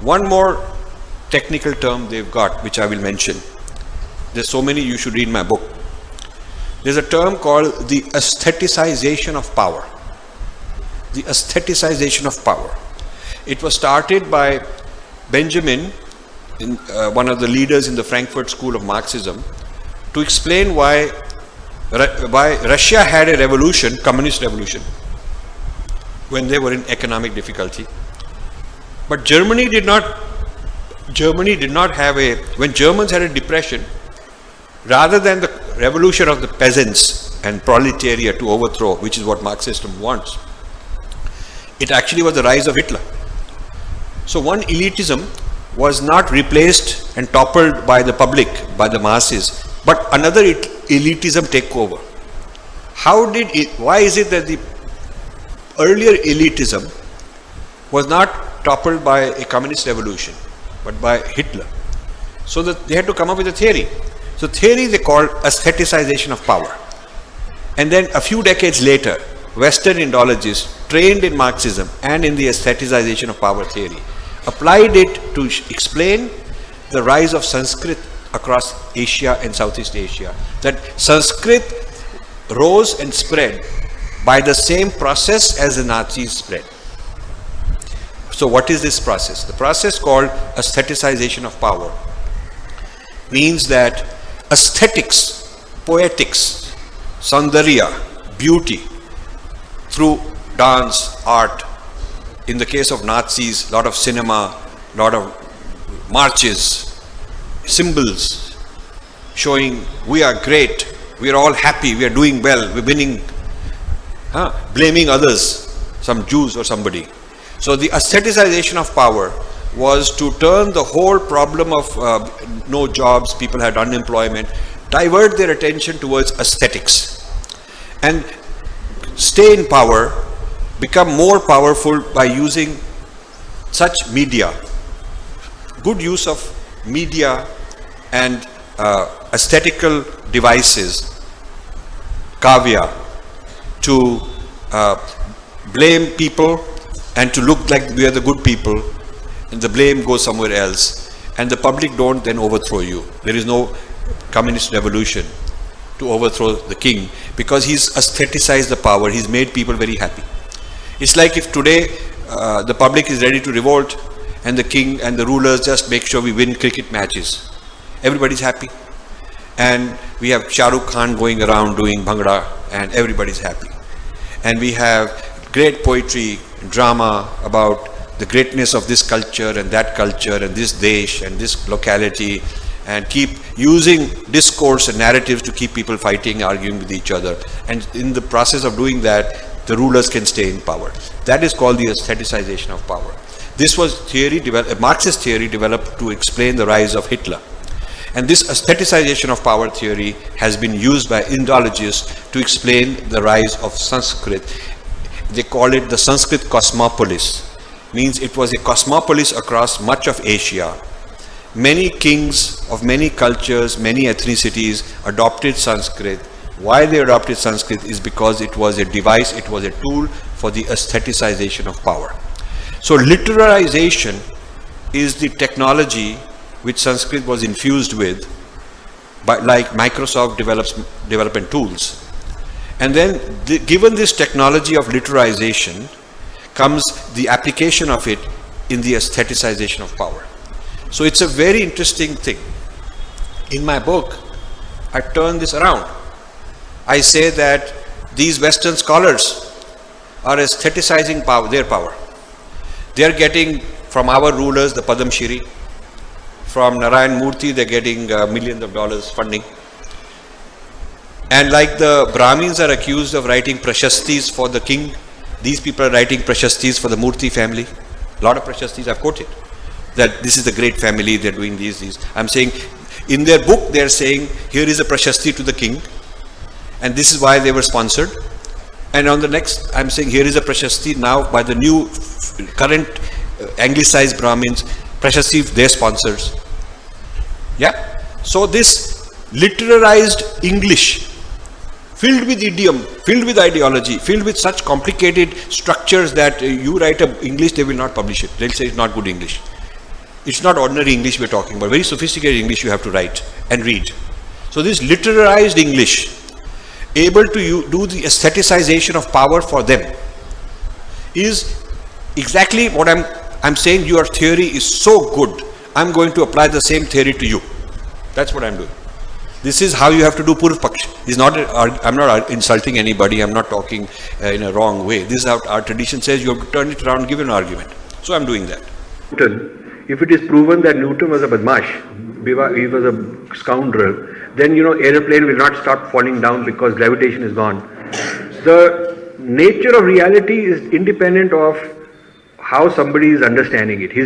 One more technical term they've got, which I will mention. There's so many, you should read my book. There's a term called the aestheticization of power. The aestheticization of power. It was started by Benjamin, one of the leaders in the Frankfurt School of Marxism, to explain why Russia had a revolution, communist revolution, when they were in economic difficulty. But Germany did not have when Germans had a depression, rather than the revolution of the peasants and proletariat to overthrow, which is what Marxism wants, it actually was the rise of Hitler. So one elitism was not replaced and toppled by the public, by the masses, but another elitism take over. Why is it that the earlier elitism was not toppled by a communist revolution, but by Hitler? So that they had to come up with a theory. So theory they called aestheticization of power. And then a few decades later, Western Indologists trained in Marxism and in the aestheticization of power theory applied it to explain the rise of Sanskrit across Asia and Southeast Asia. That Sanskrit rose and spread by the same process as the Nazis spread. So what is this process? The process called aestheticization of power means that aesthetics, poetics, saundarya, beauty, through dance, art, in the case of Nazis, lot of cinema, lot of marches, symbols showing we are great, we are all happy, we are doing well, we're winning, blaming others, some Jews or somebody. So the aestheticization of power was to turn the whole problem of no jobs, people had unemployment, divert their attention towards aesthetics and stay in power, become more powerful by using such media, good use of media and aesthetical devices, kavya, to blame people and to look like we are the good people, and the blame goes somewhere else, and the public don't then overthrow you. There is no communist revolution to overthrow the king, because he's aestheticized the power, he's made people very happy. It's like if today the public is ready to revolt and the king and the rulers just make sure we win cricket matches. Everybody's happy. And we have Shah Rukh Khan going around doing bhangra and everybody's happy. And we have great poetry, drama about the greatness of this culture and this desh and this locality, and keep using discourse and narratives to keep people fighting, arguing with each other. And in the process of doing that, the rulers can stay in power. That is called the aestheticization of power. This was a Marxist theory developed to explain the rise of Hitler. And this aestheticization of power theory has been used by Indologists to explain the rise of Sanskrit. They call it the Sanskrit cosmopolis. Means it was a cosmopolis across much of Asia. Many kings of many cultures, many ethnicities adopted Sanskrit. Why they adopted Sanskrit is because it was a device, it was a tool for the aestheticization of power. So literarization is the technology which Sanskrit was infused with, like Microsoft development tools. And then given this technology of literalization comes the application of it in the aestheticization of power. So it's a very interesting thing. In my book, I turn this around. I say that these Western scholars are aestheticizing their power. They are getting from our rulers the Padam Shri. From Narayan Murthy, they're getting millions of dollars funding. And like the Brahmins are accused of writing prashastis for the king, these people are writing prashastis for the Murthy family. A lot of prashastis I've quoted. That this is the great family, they're doing these. I'm saying, in their book, they're saying, here is a prashasti to the king. And this is why they were sponsored. And on the next, I'm saying here is a prashasti now by the new current anglicized Brahmins, prashasti, their sponsors. Yeah. So this literarized English, filled with idiom, filled with ideology, filled with such complicated structures that you write English, they will not publish it. They'll say it's not good English. It's not ordinary English we're talking about, very sophisticated English you have to write and read. So this literarized English, able to do the aestheticization of power for them, is exactly what I'm saying. Your theory is so good, I'm going to apply the same theory to you. That's what I'm doing. This is how you have to do Purv Paksh. I'm not insulting anybody, I'm not talking in a wrong way. This is how our tradition says you have to turn it around and give an argument. So I'm doing that. If it is proven that Newton was a badmash, he was a scoundrel, then aeroplane will not start falling down because gravitation is gone. The nature of reality is independent of how somebody is understanding it.